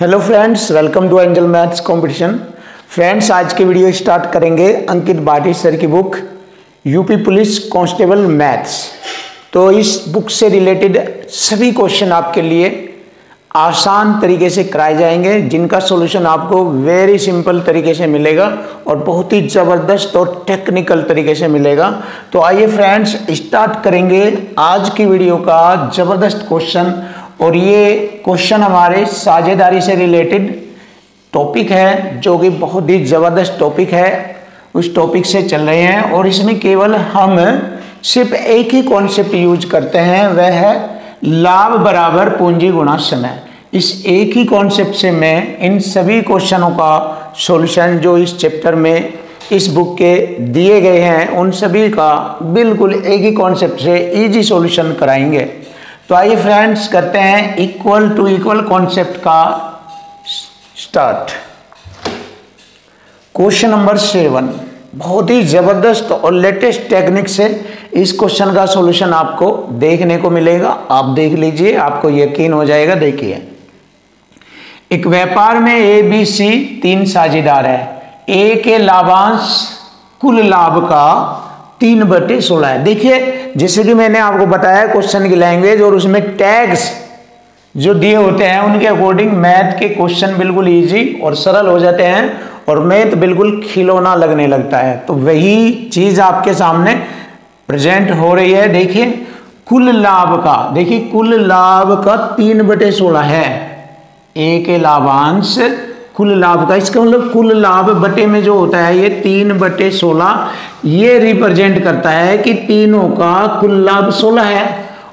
Hello friends, welcome to angel maths competition. Friends, आज की video start करेंगे Ankit Bhati sir की book UP police constable maths. तो इस बुक से रिलेटेड सभी क्वेश्चन आपके लिए आसान तरीके से कराए जाएंगे, जिनका सॉल्यूशन आपको वेरी सिंपल तरीके से मिलेगा और बहुत ही ज़बरदस्त और टेक्निकल तरीके से मिलेगा। तो आइए फ्रेंड्स, स्टार्ट करेंगे आज की वीडियो का ज़बरदस्त क्वेश्चन। और ये क्वेश्चन हमारे साझेदारी से रिलेटेड टॉपिक है, जो कि बहुत ही ज़बरदस्त टॉपिक है। उस टॉपिक से चल रहे हैं और इसमें केवल हम सिर्फ एक ही कॉन्सेप्ट यूज करते हैं, वह है लाभ बराबर पूंजी गुणा समय। इस एक ही कॉन्सेप्ट से मैं इन सभी क्वेश्चनों का सॉल्यूशन जो इस चैप्टर में इस बुक के दिए गए हैं, उन सभी का बिल्कुल एक ही कॉन्सेप्ट से इजी सॉल्यूशन कराएंगे। तो आइए फ्रेंड्स, करते हैं इक्वल टू इक्वल कॉन्सेप्ट का स्टार्ट। क्वेश्चन नंबर 7 बहुत ही ज़बरदस्त और लेटेस्ट टेक्निक से इस क्वेश्चन का सॉल्यूशन आपको देखने को मिलेगा। आप देख लीजिए, आपको यकीन हो जाएगा। देखिए, एक व्यापार में ए बी सी 3 साझेदार है। ए के लाभांश कुल लाभ का 3/16 है। देखिए, जैसे कि मैंने आपको बताया क्वेश्चन की लैंग्वेज और उसमें टैग्स जो दिए होते हैं, उनके अकॉर्डिंग मैथ के क्वेश्चन बिल्कुल इजी और सरल हो जाते हैं और मैथ बिल्कुल खिलौना लगने लगता है। तो वही चीज आपके सामने प्रेजेंट हो रही है। देखिए, कुल लाभ का, देखिए कुल लाभ का 3/16 है। ए के लाभांश कुल लाभ का, इसका मतलब कुल लाभ बटे में जो होता है ये 3/16, ये रिप्रेजेंट करता है कि तीनों का कुल लाभ 16 है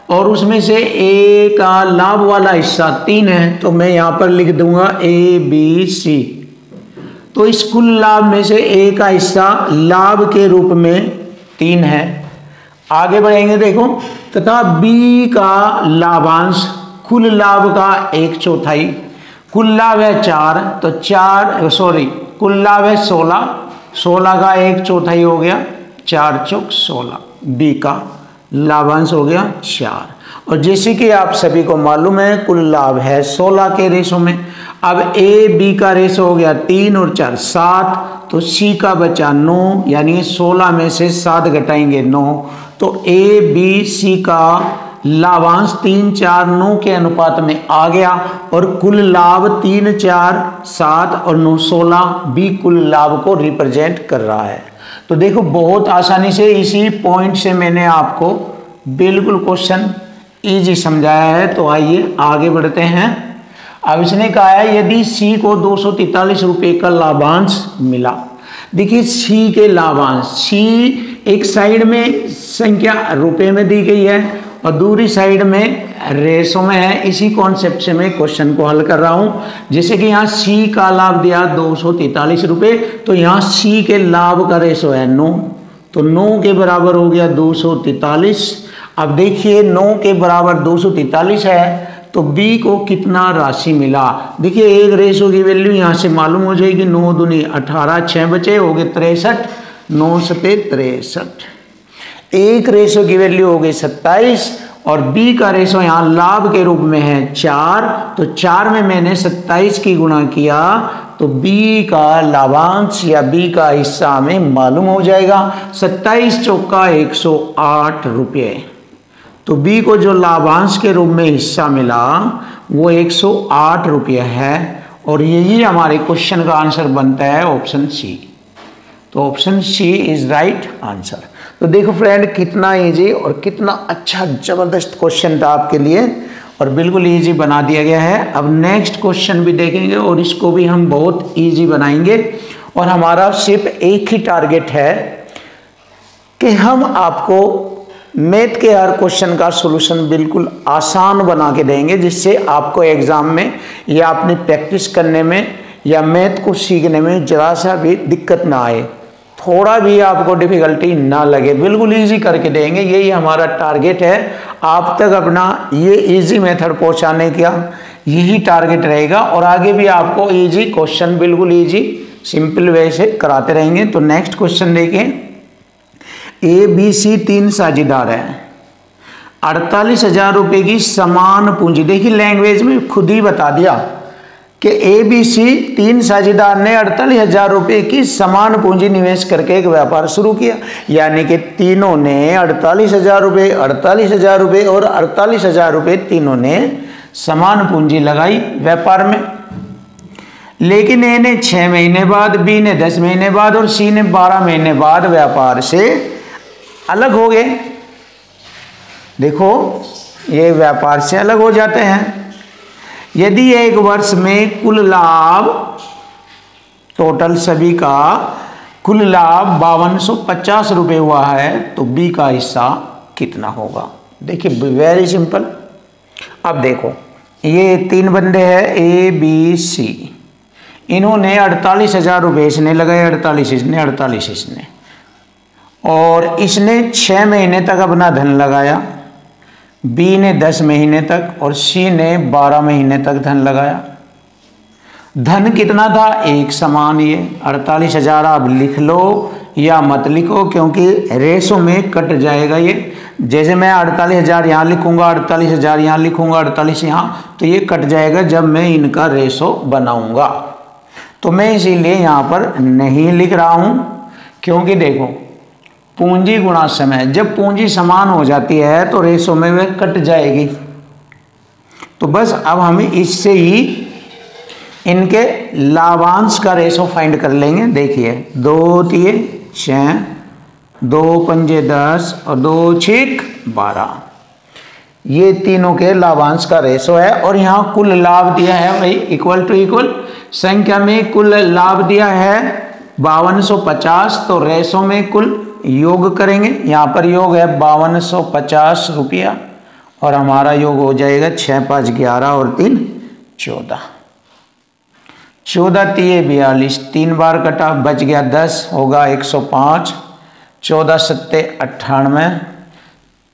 और उसमें से ए का लाभ वाला हिस्सा 3 है। तो मैं यहां पर लिख दूंगा ABC। तो इस कुल लाभ में से ए का हिस्सा लाभ के रूप में 3 है। आगे बढ़ेंगे, देखो, तथा बी का लाभांश कुल लाभ का 1/4, कुल लाभ है 4, तो कुल लाभ है 16 का 1/4 हो गया, 4 चौक 16। बी का लाभांश हो गया 4। और जैसे कि आप सभी को मालूम है, कुल लाभ है 16 के रेशो में। अब ए बी का रेशो हो गया 3 और 4 7, तो सी का बचा 9, यानी 16 में से 7 घटाएंगे 9। तो ए बी सी का लाभांश 3 4 9 के अनुपात में आ गया और कुल लाभ 3 4 7 और 9 16 बी कुल लाभ को रिप्रेजेंट कर रहा है। तो देखो, बहुत आसानी से इसी पॉइंट से मैंने आपको बिल्कुल क्वेश्चन इजी समझाया है। तो आइए आगे बढ़ते हैं। अब इसने कहा है यदि सी को 243 रुपये का लाभांश मिला। देखिए, सी के लाभांश, सी एक साइड में संख्या रुपए में दी गई है और दूसरी साइड में रेशो में है। इसी कॉन्सेप्ट से मैं क्वेश्चन को हल कर रहा हूं। जैसे कि यहाँ सी का लाभ दिया 243 रुपये, तो यहाँ सी के लाभ का रेशो है 9, तो 9 के बराबर हो गया 243। अब देखिए, 9 के बराबर 243 है, तो बी को कितना राशि मिला। देखिए, एक रेशो की वैल्यू यहाँ से मालूम हो जाएगी। 9 दूनी 18, 6 बचे हो गए 63, 9 सते 63। एक रेशो की वैल्यू हो गई 27 और बी का रेशो यहाँ लाभ के रूप में है 4, तो 4 में मैंने 27 की गुणा किया, तो बी का लाभांश या बी का हिस्सा हमें मालूम हो जाएगा। 27 चौका 108 रुपये। तो बी को जो लाभांश के रूप में हिस्सा मिला वो 108 रुपये है और यही हमारे क्वेश्चन का आंसर बनता है ऑप्शन सी। तो option C is right answer. तो देखो फ्रेंड, कितना इजी और कितना अच्छा ज़बरदस्त क्वेश्चन था आपके लिए और बिल्कुल इजी बना दिया गया है। अब नेक्स्ट क्वेश्चन भी देखेंगे और इसको भी हम बहुत इजी बनाएंगे और हमारा सिर्फ एक ही टारगेट है कि हम आपको मैथ के हर क्वेश्चन का सॉल्यूशन बिल्कुल आसान बना के देंगे, जिससे आपको एग्जाम में या अपनी प्रैक्टिस करने में या मैथ को सीखने में ज़रा सा भी दिक्कत ना आए, थोड़ा भी आपको डिफिकल्टी ना लगे, बिल्कुल इजी करके देंगे। यही हमारा टारगेट है, आप तक अपना ये इजी मेथड पहुंचाने का यही टारगेट रहेगा और आगे भी आपको इजी क्वेश्चन बिल्कुल इजी सिंपल वे से कराते रहेंगे। तो नेक्स्ट क्वेश्चन देखें। ए बी सी 3 साझेदार है, 48,000 रुपये की समान पूंजी। देखिए, लैंग्वेज में खुद ही बता दिया कि ABC 3 साझेदार ने 48,000 रुपये की समान पूंजी निवेश करके एक व्यापार शुरू किया। यानी कि तीनों ने 48,000 रुपये, 48,000 रुपये और 48,000 रुपये तीनों ने समान पूंजी लगाई व्यापार में। लेकिन A ने 6 महीने बाद, B ने 10 महीने बाद और C ने 12 महीने बाद व्यापार से अलग हो गए। देखो, ये व्यापार से अलग हो जाते हैं। यदि एक वर्ष में कुल लाभ, टोटल सभी का कुल लाभ 5250 रुपये हुआ है, तो B का हिस्सा कितना होगा? देखिए, वेरी सिंपल। अब देखो, ये 3 बंदे हैं ABC, इन्होंने 48,000 रुपये इसने लगाए, 48 इसने, 48 इसने, और इसने 6 महीने तक अपना धन लगाया। B ने 10 महीने तक और C ने 12 महीने तक धन लगाया। धन कितना था? एक समान। ये 48,000 आप लिख लो या मत लिखो, क्योंकि रेशो में कट जाएगा ये। जैसे मैं 48,000 यहाँ लिखूंगा, 48,000 यहाँ लिखूंगा, 48 यहाँ, तो ये कट जाएगा जब मैं इनका रेशो बनाऊंगा। तो मैं इसीलिए यहाँ पर नहीं लिख रहा हूँ, क्योंकि देखो, पूंजी गुणा समय, जब पूंजी समान हो जाती है तो रेशो में वह कट जाएगी। तो बस अब हम इससे ही इनके लाभांश का रेशो फाइंड कर लेंगे। देखिए, 2 3 6, 2 5 10 और 2 6 12, ये तीनों के लाभांश का रेशो है। और यहाँ कुल लाभ दिया है भाई, इक्वल टू इक्वल, संख्या में कुल लाभ दिया है 5250, तो रेशो में कुल योग करेंगे। यहाँ पर योग है 5250 रुपया, और हमारा योग हो जाएगा 6 5 11 और 3 14, 14 3 42, 3 बार कटा, बच गया 10, होगा 105, 14 7 98,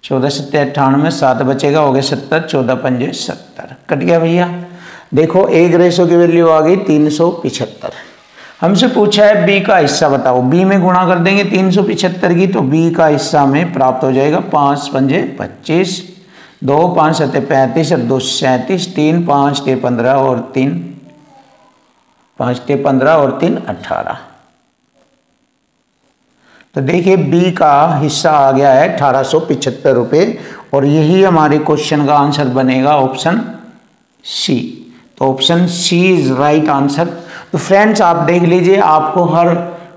14 7 98, 7 बचेगा, हो गया 70, 14 5 70, कट गया भैया। देखो, एक रेशो की वैल्यू आ गई 375। हमसे पूछा है B का हिस्सा बताओ। B में गुणा कर देंगे 375 की, तो B का हिस्सा में प्राप्त हो जाएगा 5 5 25, 2 5 7 35 और 2 37, 3 5 6 15 और 3 5 6 15 और 3 18। तो देखिए, B का हिस्सा आ गया है 1875 रुपये, और यही हमारे क्वेश्चन का आंसर बनेगा ऑप्शन C। तो option C is right answer. तो फ्रेंड्स, आप देख लीजिए, आपको हर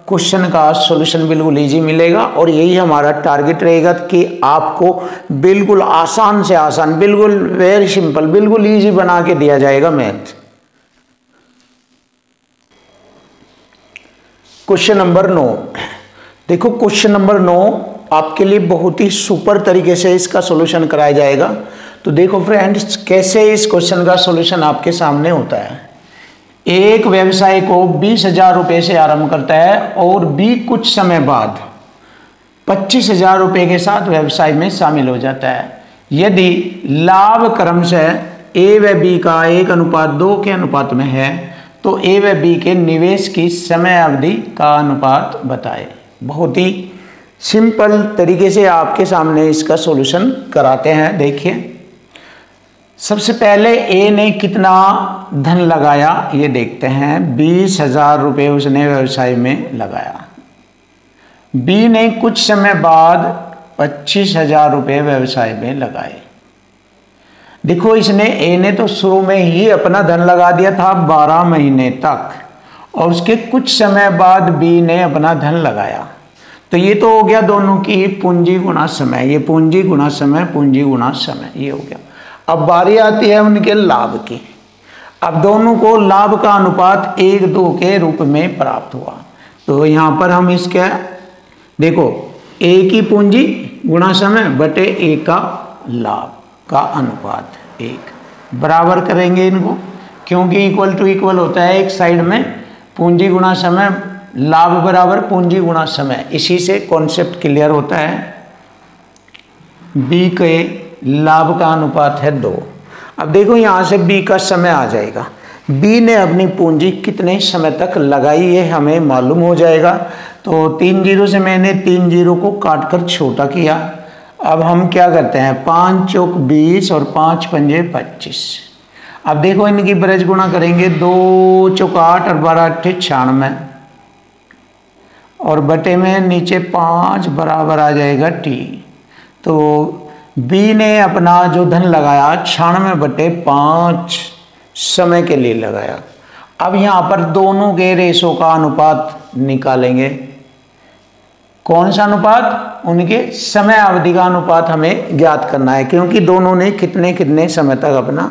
क्वेश्चन का सॉल्यूशन बिल्कुल इजी मिलेगा, और यही हमारा टारगेट रहेगा कि आपको बिल्कुल आसान से आसान, बिल्कुल वेरी सिंपल, बिल्कुल इजी बना के दिया जाएगा मैथ। Question number 9। देखो, क्वेश्चन नंबर 9 आपके लिए बहुत ही सुपर तरीके से इसका सॉल्यूशन कराया जाएगा। तो देखो फ्रेंड्स, कैसे इस क्वेश्चन का सॉल्यूशन आपके सामने होता है। एक व्यवसाय को 20,000 रुपये से आरंभ करता है और B कुछ समय बाद 25,000 रुपये के साथ व्यवसाय में शामिल हो जाता है। यदि लाभ क्रमशः A व B का 1:2 के अनुपात में है, तो A व B के निवेश की समय अवधि का अनुपात बताए। बहुत ही सिंपल तरीके से आपके सामने इसका सॉल्यूशन कराते हैं। देखिए, सबसे पहले A ने कितना धन लगाया ये देखते हैं। 20,000 रुपये उसने व्यवसाय में लगाया। B ने कुछ समय बाद 25,000 रुपये व्यवसाय में लगाए। देखो, इसने A ने तो शुरू में ही अपना धन लगा दिया था 12 महीने तक, और उसके कुछ समय बाद B ने अपना धन लगाया। तो ये तो हो गया दोनों की पूंजी गुणा समय, ये पूंजी गुणा समय, पूंजी गुणा समय, ये हो गया। अब बारी आती है उनके लाभ की। अब दोनों को लाभ का अनुपात 1:2 के रूप में प्राप्त हुआ। तो यहाँ पर हम इसके देखो, A की पूंजी गुणा समय बटे A का लाभ का अनुपात 1 बराबर करेंगे इनको, क्योंकि इक्वल टू इक्वल होता है। एक साइड में पूंजी गुणा समय, लाभ बराबर पूंजी गुणा समय, इसी से कॉन्सेप्ट क्लियर होता है। B के लाभ का अनुपात है 2। अब देखो, यहाँ से B का समय आ जाएगा। B ने अपनी पूंजी कितने समय तक लगाई ये हमें मालूम हो जाएगा। तो 3 जीरो से मैंने 3 जीरो को काट कर छोटा किया। अब हम क्या करते हैं, 5 चौक 20 और 5 पंजे 25। अब देखो इनकी ब्रज गुणा करेंगे, 2 चौका 8 और 12 अट्ठे 96 और बटे में नीचे 5 बराबर आ जाएगा टी। तो बी ने अपना जो धन लगाया 96/5 समय के लिए लगाया। अब यहाँ पर दोनों के रेशो का अनुपात निकालेंगे। कौन सा अनुपात? उनके समय अवधि का अनुपात हमें ज्ञात करना है, क्योंकि दोनों ने कितने कितने समय तक अपना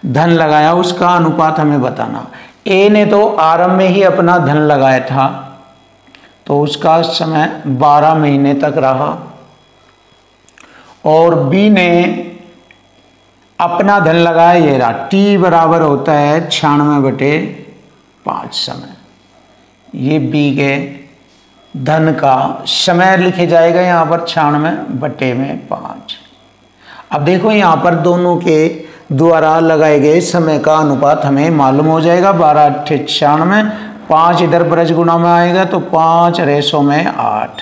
धन लगाया उसका अनुपात हमें बताना। ए ने तो आरंभ में ही अपना धन लगाया था तो उसका समय 12 महीने तक रहा, और बी ने अपना धन लगाया ये रहा। टी बराबर होता है 96/5 समय। ये बी के धन का समय लिखे जाएगा यहाँ पर 96/5। अब देखो यहाँ पर दोनों के द्वारा लगाए गए समय का अनुपात हमें मालूम हो जाएगा। 12 अट्ठे 96, 5 इधर ब्रज गुणा में आएगा तो 5/8।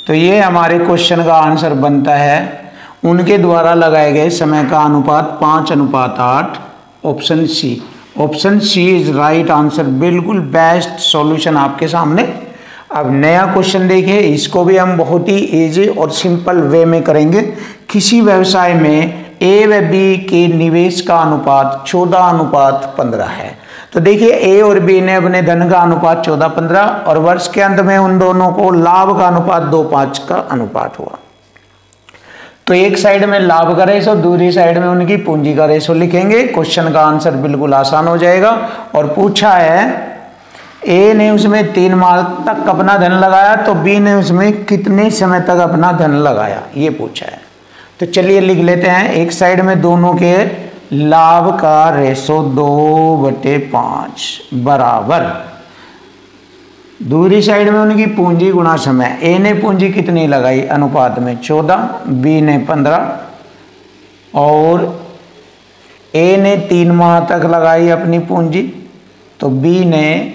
तो ये हमारे क्वेश्चन का आंसर बनता है। उनके द्वारा लगाए गए समय का अनुपात 5:8, option C. Option C is right answer. बिल्कुल बेस्ट सॉल्यूशन आपके सामने। अब नया क्वेश्चन देखिए, इसको भी हम बहुत ही इजी और सिंपल वे में करेंगे। किसी व्यवसाय में ए व बी के निवेश का अनुपात 14:15 है। तो देखिए ए और बी ने अपने धन का अनुपात 14:15 और वर्ष के अंत में उन दोनों को लाभ का अनुपात 2:5 का अनुपात हुआ। तो एक साइड में लाभ का रेशो, दूसरी साइड में उनकी पूंजी का रेशो लिखेंगे। क्वेश्चन का आंसर बिल्कुल आसान हो जाएगा। और पूछा है ए ने उसमें 3 माह तक अपना धन लगाया तो बी ने उसमें कितने समय तक अपना धन लगाया, ये पूछा है। तो चलिए लिख लेते हैं। एक साइड में दोनों के लाभ का रेशो 2/5 बराबर, दूसरी साइड में उनकी पूंजी गुणा समय। ए ने पूंजी कितनी लगाई अनुपात में 14, बी ने 15, और ए ने 3 माह तक लगाई अपनी पूंजी तो बी ने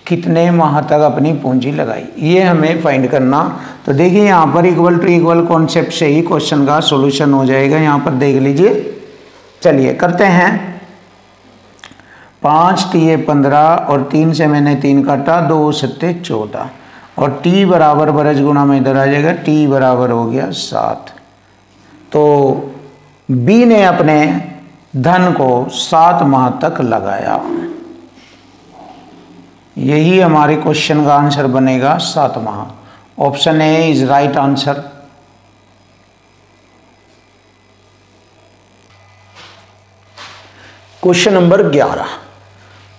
कितने माह तक अपनी पूंजी लगाई, ये हमें फाइंड करना। तो देखिए यहाँ पर इक्वल टू इक्वल कॉन्सेप्ट से ही क्वेश्चन का सॉल्यूशन हो जाएगा। यहाँ पर देख लीजिए। चलिए करते हैं। 5 × 15 और 3 से मैंने 3 काटा, 2 7 14 और टी बराबर ब्रज गुणा में इधर आ जाएगा, टी बराबर हो गया 7। तो बी ने अपने धन को 7 माह तक लगाया। यही हमारे क्वेश्चन का आंसर बनेगा 7 माह। Option A is right answer. Question number 11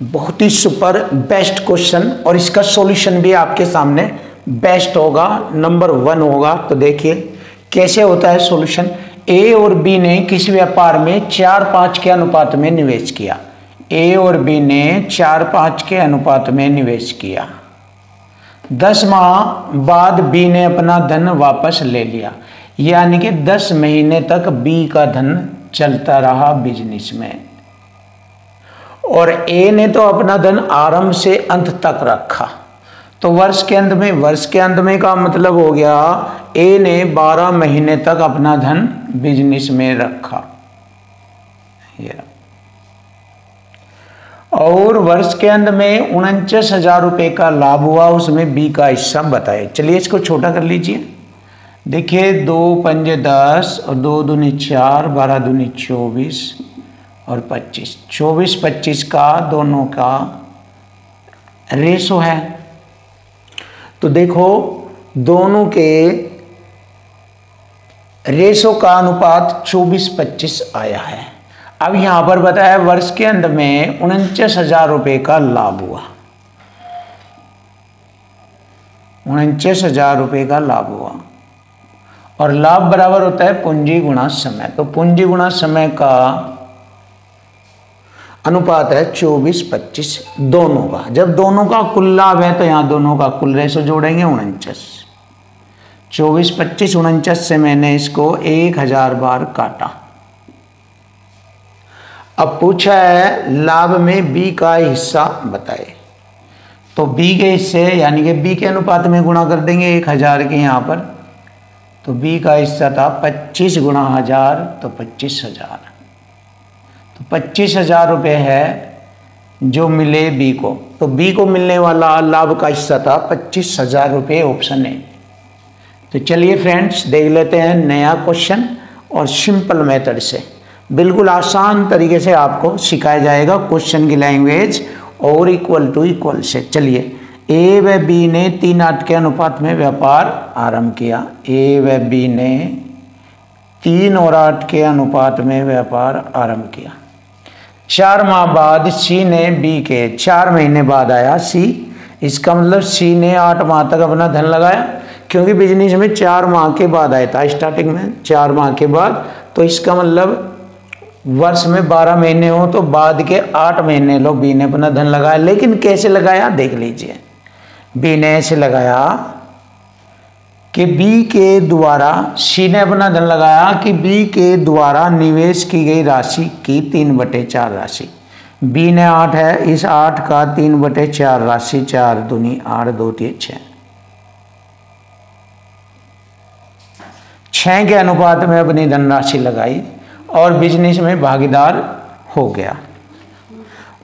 बहुत ही सुपर बेस्ट क्वेश्चन, और इसका सॉल्यूशन भी आपके सामने बेस्ट होगा, नंबर 1 होगा। तो देखिए कैसे होता है सॉल्यूशन। ए और बी ने किसी व्यापार में 4:5 के अनुपात में निवेश किया। ए और बी ने 4:5 के अनुपात में निवेश किया। 10 माह बाद बी ने अपना धन वापस ले लिया, यानी कि 10 महीने तक बी का धन चलता रहा बिजनेस में, और ए ने तो अपना धन आरंभ से अंत तक रखा। तो वर्ष के अंत में का मतलब हो गया ए ने 12 महीने तक अपना धन बिजनेस में रखा, और वर्ष के अंत में 49,000 रुपये का लाभ हुआ, उसमें बी का हिस्सा बताए। चलिए इसको छोटा कर लीजिए। देखिए 2 पंजे 10 और 2 दूनी 4, 12 दूनी 24 और 25, 24-25 का दोनों का रेशो है। तो देखो दोनों के रेशो का अनुपात 24-25 आया है। अब यहां पर बताया वर्ष के अंत में 49,000 रुपये का लाभ हुआ, 49,000 रुपये का लाभ हुआ, और लाभ बराबर होता है पूंजी गुणा समय। तो पूंजी गुणा समय का अनुपात है 24-25 दोनों का। जब दोनों का कुल लाभ है तो यहां दोनों का कुल रेशो जोड़ेंगे 49। 24-25 49 से मैंने इसको 1000 बार काटा। अब पूछा है लाभ में बी का हिस्सा बताए। तो बी के हिस्से यानी कि बी के अनुपात में गुणा कर देंगे 1000 के यहाँ पर। तो बी का हिस्सा था 25 × 1000 तो 25,000। तो 25,000 रुपये है जो मिले बी को। तो बी को मिलने वाला लाभ का हिस्सा था 25,000 रुपये, ऑप्शन ए। तो चलिए फ्रेंड्स देख लेते हैं नया क्वेश्चन और सिंपल मेथड से, बिल्कुल आसान तरीके से आपको सिखाया जाएगा क्वेश्चन की लैंग्वेज और इक्वल टू इक्वल से। चलिए, ए व बी ने 3:8 के अनुपात में व्यापार आरंभ किया। ए व बी ने 3 और 8 के अनुपात में व्यापार आरंभ किया। 4 माह बाद सी ने बी के 4 महीने बाद आया सी। इसका मतलब सी ने 8 माह तक अपना धन लगाया, क्योंकि बिजनेस में 4 माह के बाद आया था, स्टार्टिंग में 4 माह के बाद। तो इसका मतलब वर्ष में 12 महीने हो तो बाद के 8 महीने लो बी ने अपना धन लगाया। लेकिन कैसे लगाया देख लीजिए। बी ने ऐसे लगाया कि बी के द्वारा, सी ने अपना धन लगाया कि बी के द्वारा निवेश की गई राशि की 3/4 राशि। बी ने 8 है, इस 8 का 3/4 राशि, 4 दूनी 8, 2 3 6, 6 के अनुपात में अपनी धनराशि लगाई और बिजनेस में भागीदार हो गया।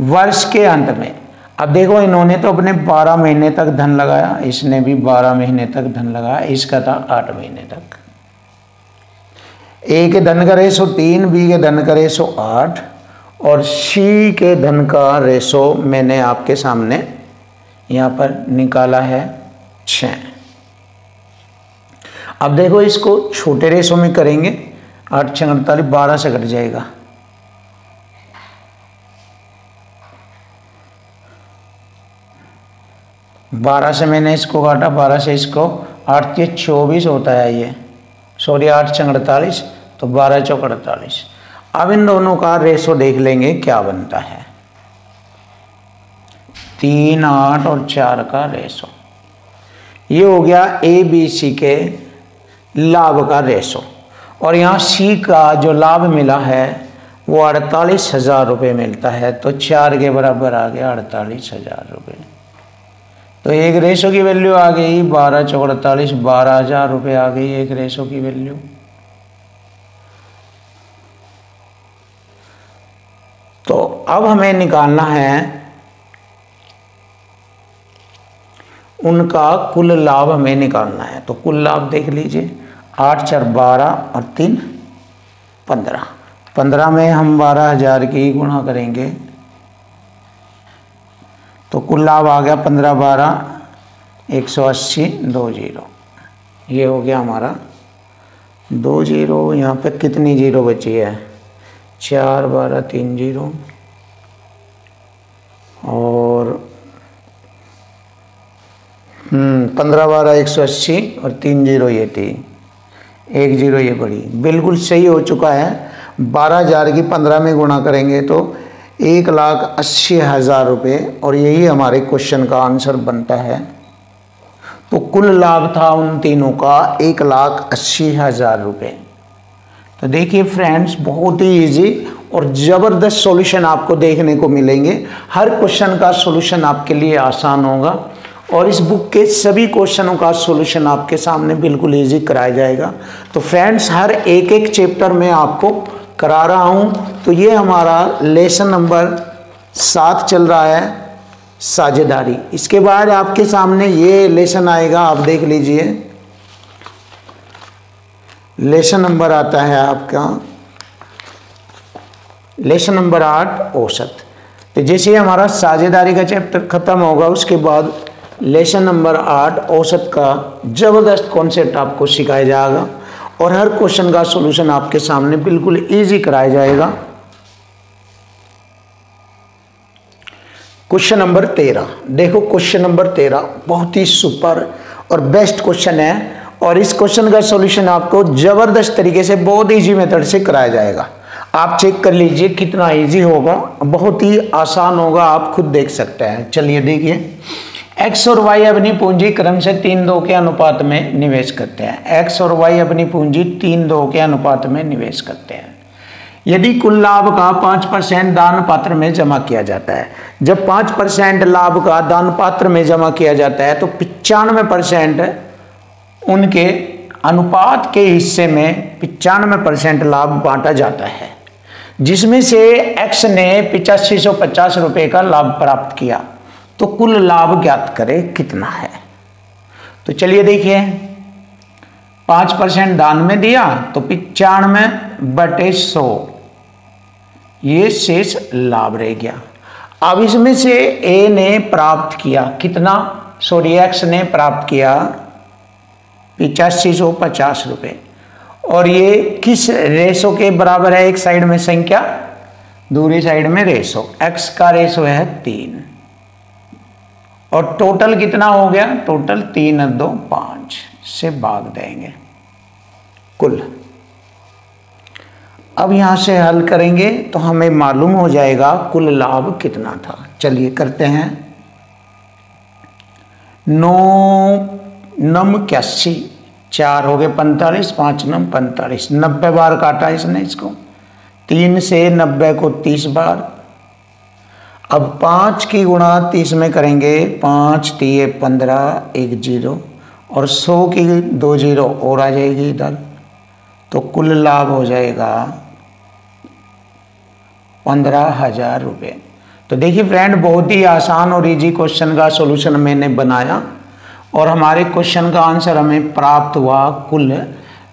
वर्ष के अंत में, अब देखो इन्होंने तो अपने 12 महीने तक धन लगाया, इसने भी 12 महीने तक धन लगाया, इसका था 8 महीने तक। ए के धन का रेशो 3, बी के धन का रेशो 8 और सी के धन का रेशो मैंने आपके सामने यहाँ पर निकाला है 6। अब देखो इसको छोटे रेशो में करेंगे, 8 6 48, 12 से कट जाएगा। 12 से मैंने इसको काटा, 12 से इसको, 8 3 24 होता है ये, सॉरी 8 6 48, तो 12 4 48। अब इन दोनों का रेशो देख लेंगे क्या बनता है। 3 8 और 4 का रेशो, ये हो गया ए बी सी के लाभ का रेशो। और यहाँ सी का जो लाभ मिला है वो 48,000 रुपये मिलता है, तो 4 के बराबर आ गया 48,000 रुपये। तो एक रेशो की वैल्यू आ गई 12 4 48, 12,000 रुपये आ गई एक रेशो की वैल्यू। तो अब हमें निकालना है उनका कुल लाभ, हमें निकालना है। तो कुल लाभ देख लीजिए, 8 4 12 और 3 15। 15 में हम 12,000 की गुणा करेंगे तो कुल लाभ आ गया 15 12 180 2 0। ये हो गया हमारा 2 0। यहाँ पे कितनी जीरो बची है? 4 12 3 0 और 15 12 180 और 3 0 ये थी, 1 0 ये बढ़ी, बिल्कुल सही हो चुका है। 12,000 की 15 में गुणा करेंगे तो 1,80,000 रुपये, और यही हमारे क्वेश्चन का आंसर बनता है। तो कुल लाभ था उन तीनों का 1,80,000 रुपये। तो देखिए फ्रेंड्स, बहुत ही इजी और ज़बरदस्त सॉल्यूशन आपको देखने को मिलेंगे। हर क्वेश्चन का सॉल्यूशन आपके लिए आसान होगा और इस बुक के सभी क्वेश्चनों का सॉल्यूशन आपके सामने बिल्कुल इजी कराया जाएगा। तो फ्रेंड्स, हर एक एक चैप्टर में आपको करा रहा हूँ। तो ये हमारा लेसन नंबर 7 चल रहा है, साझेदारी। इसके बाद आपके सामने ये लेसन आएगा, आप देख लीजिए। लेसन नंबर आता है आपका लेसन नंबर 8 औसत। तो जैसे हमारा साझेदारी का चैप्टर खत्म होगा उसके बाद लेसन नंबर 8 औसत का ज़बरदस्त कॉन्सेप्ट आपको सिखाया जाएगा और हर क्वेश्चन का सॉल्यूशन आपके सामने बिल्कुल इजी कराया जाएगा। क्वेश्चन नंबर 13, देखो क्वेश्चन नंबर 13 बहुत ही सुपर और बेस्ट क्वेश्चन है और इस क्वेश्चन का सॉल्यूशन आपको ज़बरदस्त तरीके से बहुत इजी मेथड से कराया जाएगा। आप चेक कर लीजिए कितना इजी होगा, बहुत ही आसान होगा, आप खुद देख सकते हैं। चलिए देखिए, एक्स और वाई अपनी पूंजी क्रम से 3:2 के अनुपात में निवेश करते हैं। एक्स और वाई अपनी पूंजी 3:2 के अनुपात में निवेश करते हैं। यदि कुल लाभ का 5% दान पात्र में जमा किया जाता है, जब 5% लाभ का दान पात्र में जमा किया जाता है तो 95% उनके अनुपात के हिस्से में 95% लाभ बांटा जाता है। जिसमें से एक्स ने 8550 रुपये का लाभ प्राप्त किया, तो कुल लाभ ज्ञात करें कितना है। तो चलिए देखिए, 5% दान में दिया तो 95/100 ये शेष लाभ रह गया। अब इसमें से ए ने प्राप्त किया कितना, सॉरी एक्स ने प्राप्त किया 8550 रुपये, और ये किस रेशो के बराबर है, एक साइड में संख्या दूसरी साइड में रेशो, एक्स का रेशो है 3, और टोटल कितना हो गया, टोटल 3 और 2 5 से भाग देंगे कुल। अब यहां से हल करेंगे तो हमें मालूम हो जाएगा कुल लाभ कितना था। चलिए करते हैं। 9 नम 81, 4 हो गए 45, 5 नम 45, 90 बार काटा इसने इसको, 3 से 90 को 30 बार। अब 5 की गुणा 30 में करेंगे, 5 3 15, 1 0, और 100 की 2 0 और आ जाएगी इधर, तो कुल लाभ हो जाएगा 15,000 रुपये। तो देखिए फ्रेंड, बहुत ही आसान और इजी क्वेश्चन का सॉल्यूशन मैंने बनाया, और हमारे क्वेश्चन का आंसर हमें प्राप्त हुआ कुल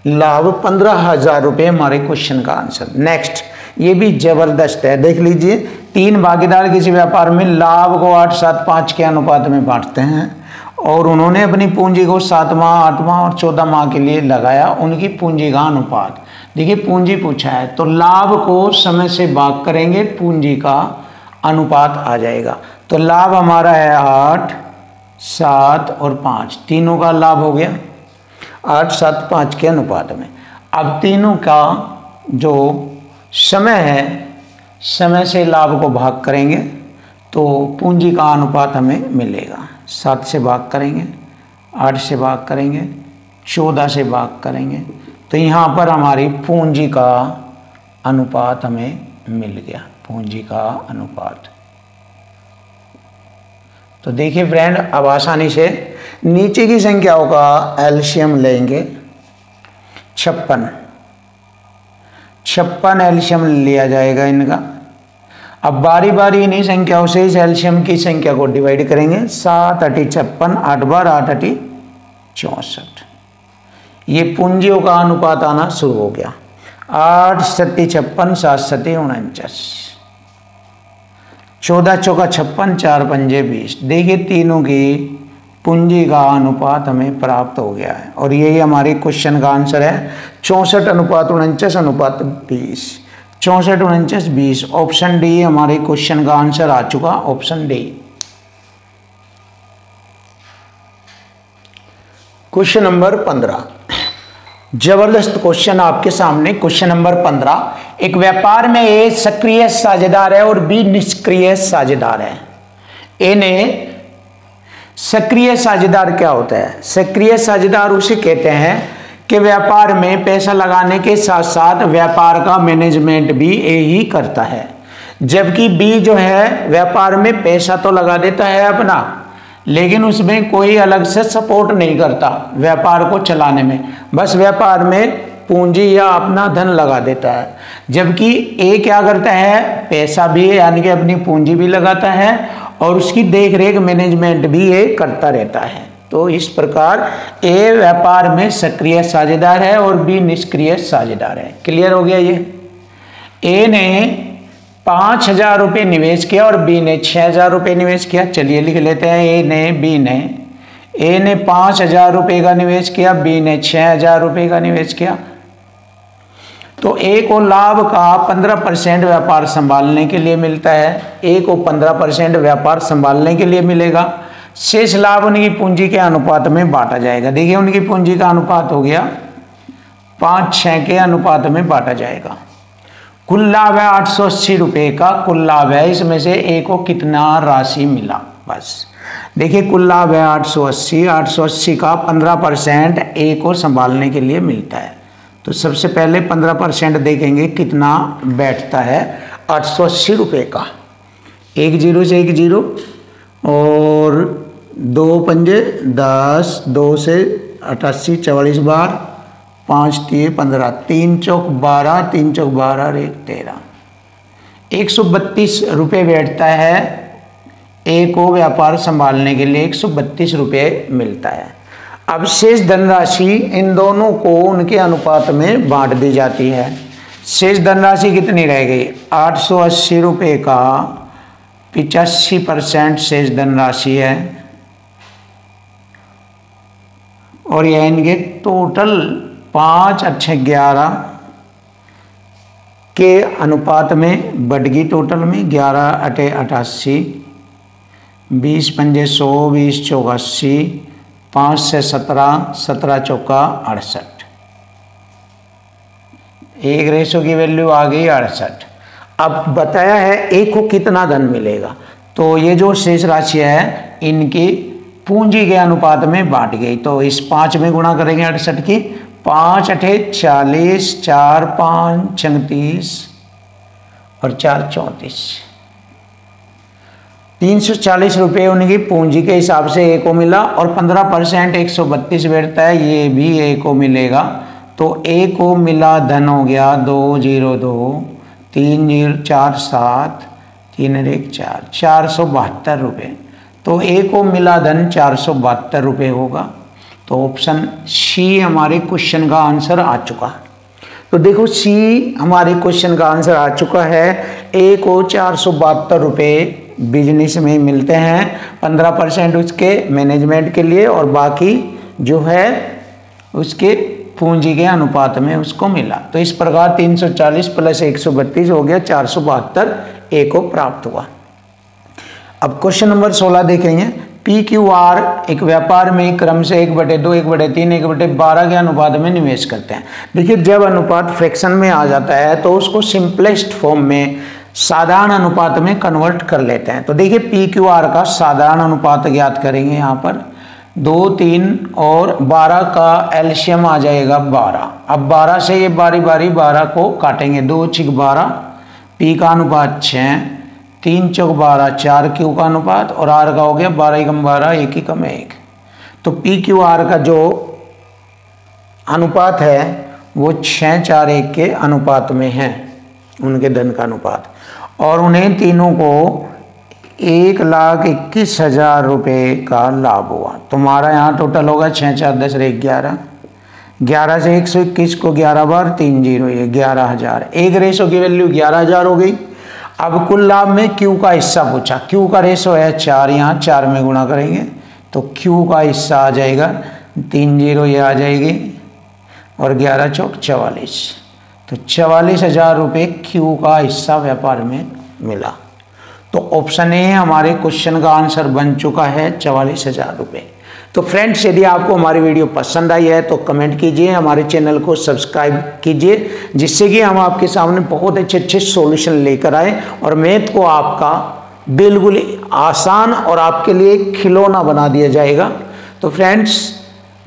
लाभ 15,000 रुपये, हमारे क्वेश्चन का आंसर। नेक्स्ट, ये भी जबरदस्त है, देख लीजिए। 3 भागीदार किसी व्यापार में लाभ को 8, 7, 5 के अनुपात में बांटते हैं, और उन्होंने अपनी पूंजी को 7 माह, 8 माह और 14 माह के लिए लगाया। उनकी पूंजी का अनुपात, देखिए पूंजी पूछा है तो लाभ को समय से भाग करेंगे, पूंजी का अनुपात आ जाएगा। तो लाभ हमारा है 8, 7 और 5, तीनों का लाभ हो गया 8, 7, 5 के अनुपात में। अब तीनों का जो समय है, समय से लाभ को भाग करेंगे तो पूंजी का अनुपात हमें मिलेगा। 7 से भाग करेंगे, 8 से भाग करेंगे, 14 से भाग करेंगे, तो यहाँ पर हमारी पूंजी का अनुपात हमें मिल गया, पूंजी का अनुपात। तो देखिए फ्रेंड, अब आसानी से नीचे की संख्याओं का एलसीएम लेंगे। 56 एलसीएम लिया जाएगा इनका। अब बारी बारी इन्हीं संख्याओं से इस एलसीएम की संख्या को डिवाइड करेंगे। 7 × 56, 8 बार 8 × 64, ये पूंजियों का अनुपात आना शुरू हो गया। 8 × 7 = 56, 7 × 7 = 49, 14 × 4 = 56, 4 × 5 = 20। देखिए तीनों की पूंजी का अनुपात हमें प्राप्त हो गया है, और यही हमारे क्वेश्चन का आंसर है। 64:49:20, 64:49:20, ऑप्शन डी हमारे क्वेश्चन का आंसर आ चुका, ऑप्शन डी। क्वेश्चन नंबर 15, जबरदस्त क्वेश्चन आपके सामने। क्वेश्चन नंबर 15, एक व्यापार में ए सक्रिय साझेदार है और बी निष्क्रिय साझेदार है। ए ने सक्रिय साझेदार क्या होता है? सक्रिय साझेदार उसे कहते हैं कि व्यापार में पैसा लगाने के साथ साथ व्यापार का मैनेजमेंट भी ए ही करता है, जबकि बी जो है व्यापार में पैसा तो लगा देता है अपना, लेकिन उसमें कोई अलग से सपोर्ट नहीं करता व्यापार को चलाने में, बस व्यापार में पूंजी या अपना धन लगा देता है। जबकि ए क्या करता है, पैसा भी यानी कि अपनी पूंजी भी लगाता है और उसकी देख रेख मैनेजमेंट भी ए करता रहता है। तो इस प्रकार ए व्यापार में सक्रिय साझेदार है और बी निष्क्रिय साझेदार है। क्लियर हो गया ये? ए ने 5,000 रुपये निवेश किया और बी ने 6,000 रुपये निवेश किया। चलिए लिख लेते हैं, ए ने 5,000 रुपये का निवेश किया, बी ने 6,000 रुपये का निवेश किया। तो ए को लाभ का 15% व्यापार संभालने के लिए मिलता है, ए को 15% व्यापार संभालने के लिए मिलेगा। शेष लाभ उनकी पूंजी के अनुपात में बांटा जाएगा। देखिए उनकी पूंजी का अनुपात हो गया 5:6 के अनुपात में बांटा जाएगा। कुल लाभ है 880 रुपये का कुल लाभ है, इसमें से ए को कितना राशि मिला, बस देखिए कुल लाभ है 880 का 15% ए को संभालने के लिए मिलता है। तो सबसे पहले 15% देखेंगे कितना बैठता है 880 रुपये का। 1 0 से 1 0 और 2 पंजे 10, 2 से 88 44 बार, 5 3 15, 3 चौक 12, 3 चौक 12 और 1 13, 132 रुपये बैठता है, ए को व्यापार संभालने के लिए 132 रुपये मिलता है। अब शेष धनराशि इन दोनों को उनके अनुपात में बांट दी जाती है। शेष धनराशि कितनी रह गई? 880 रुपये का 85% शेष धनराशि है, और यह इनके टोटल 5/11 के अनुपात में बढ़ गई। टोटल में 11/88, 20 पंजे 100, 20 चौका 80, 5 से 17, 17 चौका 68। एक रेशो की वैल्यू आ गई 68। अब बताया है ए को कितना धन मिलेगा, तो ये जो शेष राशि है इनकी पूंजी के अनुपात में बांट गई। तो इस 5 में गुणा करेंगे 68 की, 5 अठे 40, 4 5 36 और 4 34। 340 रुपये उनकी पूंजी के हिसाब से ए को मिला, और 15% 132 बैठता है, ये भी ए को मिलेगा। तो ए को मिला धन हो गया 202 3 4 7 3 1 4 472 रुपये। तो ए को मिला धन 472 रुपये होगा। तो ऑप्शन सी हमारे क्वेश्चन का आंसर आ चुका। तो देखो सी हमारे क्वेश्चन का आंसर आ चुका है। ए को 472 रुपये बिजनेस में मिलते हैं, 15% उसके मैनेजमेंट के लिए, और बाकी जो है उसके पूंजी के अनुपात में उसको मिला। तो इस प्रकार 340 प्लस 132 हो गया 472 ए को प्राप्त हुआ। अब क्वेश्चन नंबर 16 देखेंगे। पी क्यू आर एक व्यापार में क्रम से 1/2, 1/3, 1/12 के अनुपात में निवेश करते हैं। देखिए जब अनुपात फ्रैक्शन में आ जाता है तो उसको सिंपलेस्ट फॉर्म में साधारण अनुपात में कन्वर्ट कर लेते हैं। तो देखिए पी क्यू आर का साधारण अनुपात ज्ञात करेंगे। यहाँ पर 2 3 और 12 का एलसीएम आ जाएगा 12। अब 12 से ये बारी बारी 12 को काटेंगे। 2 6 12, पी का अनुपात 6, 3 चौक 12, 4 क्यू का अनुपात, और आर का हो गया 12 कम 12 1 ही कम 1। तो पी क्यू आर का जो अनुपात है वो 6 4 1 के अनुपात में है, उनके धन का अनुपात। और उन्हें तीनों को 1,21,000 रुपये का लाभ हुआ। तुम्हारा यहाँ टोटल होगा 6 4 10 11, 11 से 121 को 11 बार 3 0, ये 11,000। एक रेशो की वैल्यू 11,000 हो गई। अब कुल लाभ में क्यू का हिस्सा पूछा। क्यू का रेशो है 4, यहाँ 4 में गुणा करेंगे तो क्यू का हिस्सा आ जाएगा 3 0, ये आ जाएगी, और 11 चौक 44। तो 44,000 रुपये क्यू का हिस्सा व्यापार में मिला। तो ऑप्शन ए हमारे क्वेश्चन का आंसर बन चुका है 44,000 रुपये। तो फ्रेंड्स यदि आपको हमारी वीडियो पसंद आई है तो कमेंट कीजिए, हमारे चैनल को सब्सक्राइब कीजिए, जिससे कि हम आपके सामने बहुत अच्छे सॉल्यूशन लेकर आए और मैथ को आपका बिल्कुल आसान और आपके लिए खिलौना बना दिया जाएगा। तो फ्रेंड्स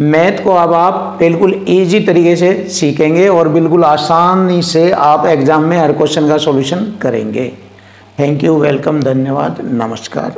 मैथ को अब आप बिल्कुल इजी तरीके से सीखेंगे और बिल्कुल आसानी से आप एग्जाम में हर क्वेश्चन का सॉल्यूशन करेंगे। थैंक यू, वेलकम, धन्यवाद, नमस्कार।